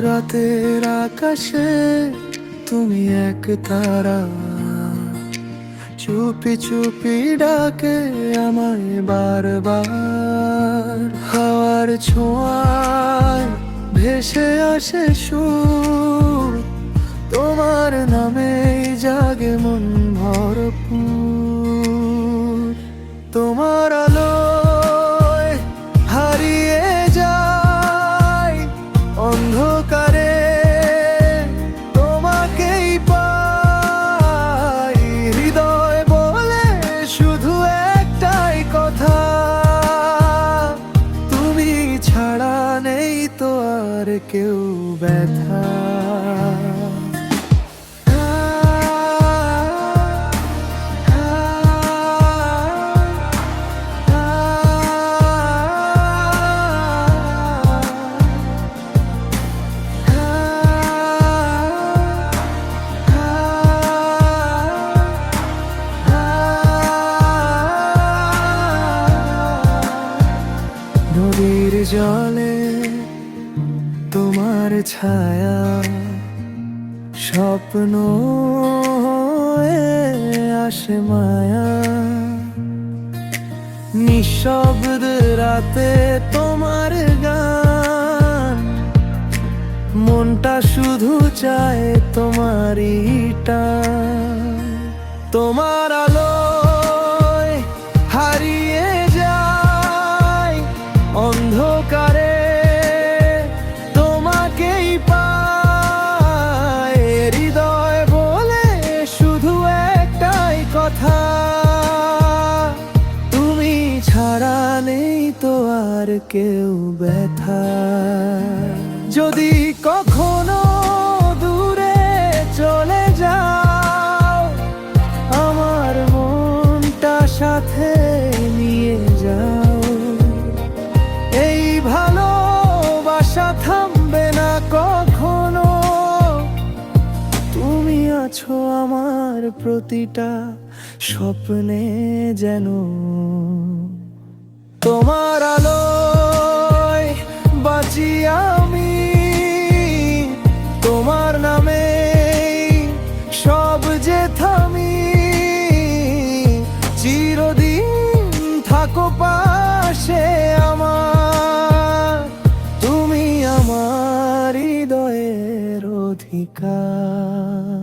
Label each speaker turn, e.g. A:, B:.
A: রাতের আকাশে তুমি এক তারা, চুপি চুপি ডাকে আমায় বারবার। হাওয়ার ছোঁয়ায় ভেসে আসে সুর, তোমার নামেই জাগে মন ভরপুর। তোমার আলোয় হারিয়ে যায় অন্ধকারে, তোমাকেই পাই। হৃদয় বলে শুধু একটাই কথা, তুমি ছাড়া নেই তো আর কেউ ব্যথা। নদীর জলে তোমার ছায়া, স্বপ্ন হয়ে আসে মায়া। নিঃশব্দ রাতে তোমার গান, মনটা শুধু চায় তোমারই টান। তোমার আলোয় হারিয়ে যায় অন্ধকারে, তোমাকেই পায়। হৃদয় বলে শুধু একটাই কথা, তুমি ছাড়া নেই তো আর কেউ ব্যথা। যদি কখনো দূরে চলে যাও, আমার মনটা সাথে নিয়ে যাও। এই ভালোবাসা থামবে না কখনো, তুমি আছো আমার প্রতিটা স্বপ্নে যেন। তোমার আলোয় বাঁচি আমি, তোমার নামে সব যে থামি। চিরদিন থাকো পাশে আমার, তুমি আমার হৃদয়ের অধিকার।